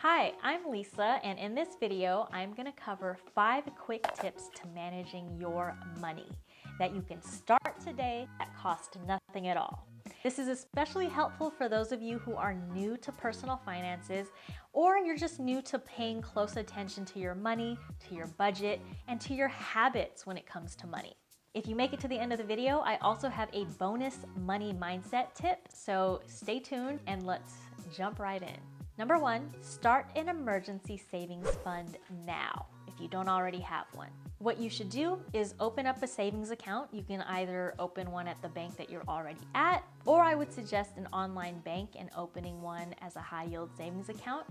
Hi, I'm Lisa, and in this video, I'm going to cover 5 quick tips to managing your money that you can start today that cost nothing at all. This is especially helpful for those of you who are new to personal finances, or you're just new to paying close attention to your money, to your budget, and to your habits when it comes to money. If you make it to the end of the video, I also have a bonus money mindset tip, so stay tuned and let's jump right in. Number 1, start an emergency savings fund now if you don't already have one. What you should do is open up a savings account. You can either open one at the bank that you're already at, or I would suggest an online bank and opening one as a high yield savings account.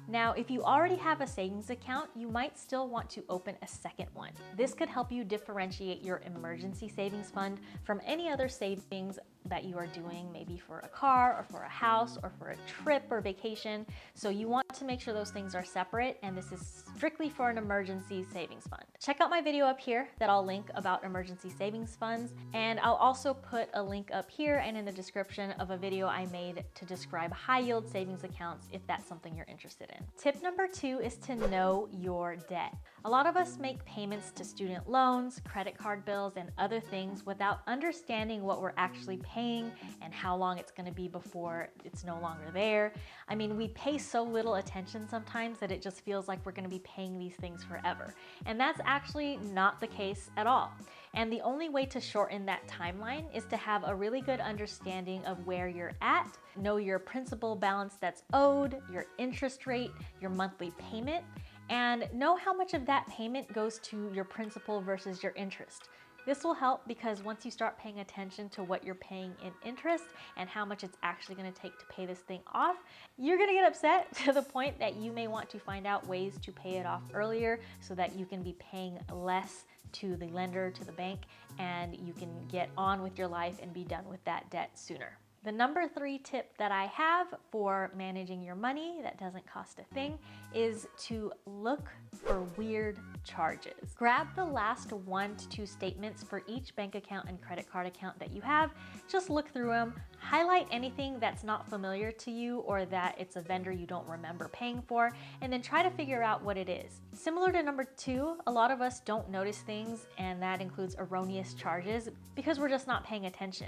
Now, if you already have a savings account, you might still want to open a second one. This could help you differentiate your emergency savings fund from any other savings that you are doing, maybe for a car or for a house or for a trip or vacation. So you want to make sure those things are separate, and this is strictly for an emergency savings fund. Check out my video up here that I'll link about emergency savings funds, and I'll also put a link up here and in the description of a video I made to describe high yield savings accounts if that's something you're interested in. Tip number 2 is to know your debt. A lot of us make payments to student loans, credit card bills, and other things without understanding what we're actually paying and how long it's going to be before it's no longer there. I mean, we pay so little attention sometimes that it just feels like we're going to be paying these things forever. And that's actually not the case at all. And the only way to shorten that timeline is to have a really good understanding of where you're at, know your principal balance that's owed, your interest rate, your monthly payment, and know how much of that payment goes to your principal versus your interest. This will help because once you start paying attention to what you're paying in interest and how much it's actually going to take to pay this thing off, you're going to get upset to the point that you may want to find out ways to pay it off earlier so that you can be paying less to the lender, to the bank, and you can get on with your life and be done with that debt sooner. The number 3 tip that I have for managing your money that doesn't cost a thing is to look for weird charges. Grab the last 1 to 2 statements for each bank account and credit card account that you have. Just look through them, highlight anything that's not familiar to you or that it's a vendor you don't remember paying for, and then try to figure out what it is. Similar to number 2, a lot of us don't notice things, and that includes erroneous charges because we're just not paying attention.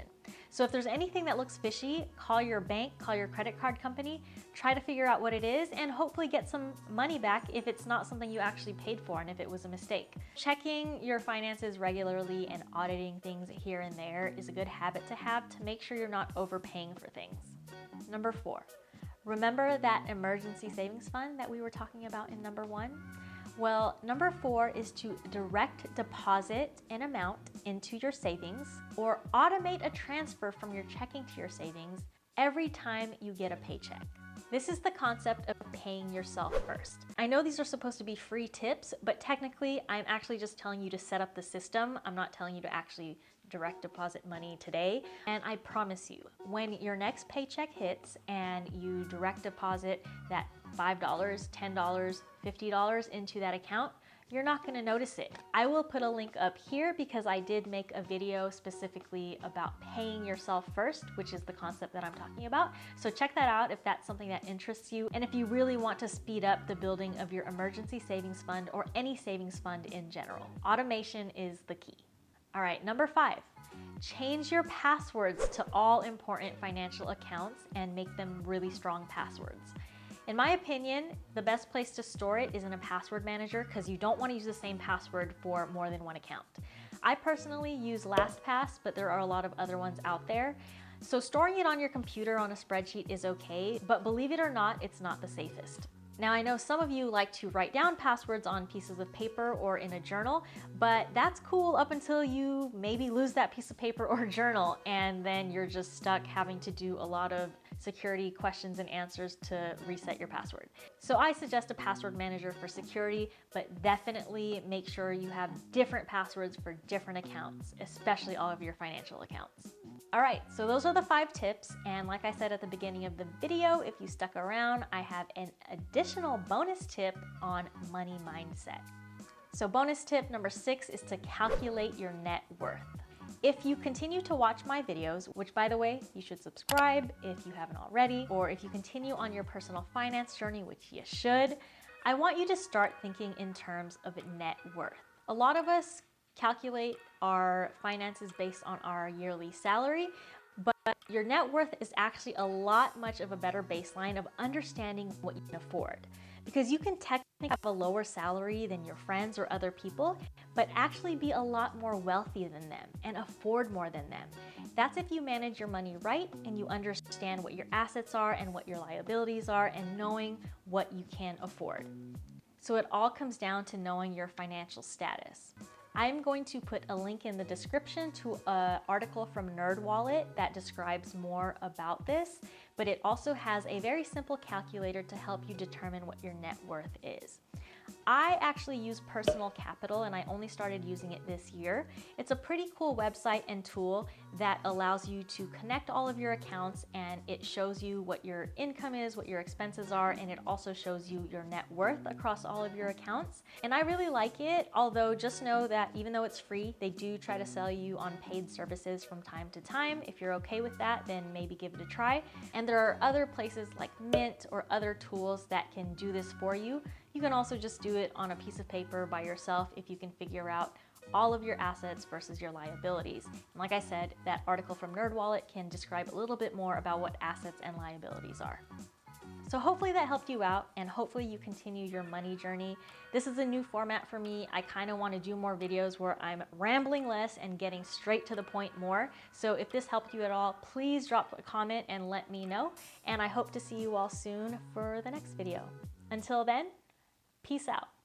So if there's anything that looks fishy, call your bank, call your credit card company, try to figure out what it is, and hopefully get some money back if it's not something you actually paid for and if it was a mistake. Checking your finances regularly and auditing things here and there is a good habit to have to make sure you're not overpaying for things. Number 4, remember that emergency savings fund that we were talking about in number 1? Well, number 4 is to direct deposit an amount into your savings or automate a transfer from your checking to your savings every time you get a paycheck. This is the concept of paying yourself first. I know these are supposed to be free tips, but technically I'm actually just telling you to set up the system. I'm not telling you to actually direct deposit money today. And I promise you, when your next paycheck hits and you direct deposit that $5, $10, $50 into that account, you're not going to notice it. I will put a link up here because I did make a video specifically about paying yourself first, which is the concept that I'm talking about. So check that out if that's something that interests you and if you really want to speed up the building of your emergency savings fund or any savings fund in general. Automation is the key. All right, number 5, change your passwords to all important financial accounts and make them really strong passwords. In my opinion, the best place to store it is in a password manager because you don't want to use the same password for more than one account. I personally use LastPass, but there are a lot of other ones out there. So storing it on your computer on a spreadsheet is okay, but believe it or not, it's not the safest. Now, I know some of you like to write down passwords on pieces of paper or in a journal, but that's cool up until you maybe lose that piece of paper or journal, and then you're just stuck having to do a lot of security questions and answers to reset your password. So I suggest a password manager for security, but definitely make sure you have different passwords for different accounts, especially all of your financial accounts. All right, so those are the 5 tips. And like I said at the beginning of the video, if you stuck around, I have an additional bonus tip on money mindset. So bonus tip number 6 is to calculate your net worth. If you continue to watch my videos, which by the way, you should subscribe if you haven't already, or if you continue on your personal finance journey, which you should, I want you to start thinking in terms of net worth. A lot of us calculate our finances based on our yearly salary, but your net worth is actually a lot much of a better baseline of understanding what you can afford. Because you can technically have a lower salary than your friends or other people, but actually be a lot more wealthy than them and afford more than them. That's if you manage your money right and you understand what your assets are and what your liabilities are and knowing what you can afford. So it all comes down to knowing your financial status. I'm going to put a link in the description to an article from NerdWallet that describes more about this, but it also has a very simple calculator to help you determine what your net worth is. I actually use Personal Capital and I only started using it this year. It's a pretty cool website and tool that allows you to connect all of your accounts, and it shows you what your income is, what your expenses are, and it also shows you your net worth across all of your accounts. And I really like it, although just know that even though it's free, they do try to sell you on paid services from time to time. If you're okay with that, then maybe give it a try. And there are other places like Mint or other tools that can do this for you. You can also just do it on a piece of paper by yourself if you can figure out all of your assets versus your liabilities. And like I said, that article from NerdWallet can describe a little bit more about what assets and liabilities are. So hopefully that helped you out, and hopefully you continue your money journey. This is a new format for me. I kind of want to do more videos where I'm rambling less and getting straight to the point more. So if this helped you at all, please drop a comment and let me know. And I hope to see you all soon for the next video. Until then, peace out.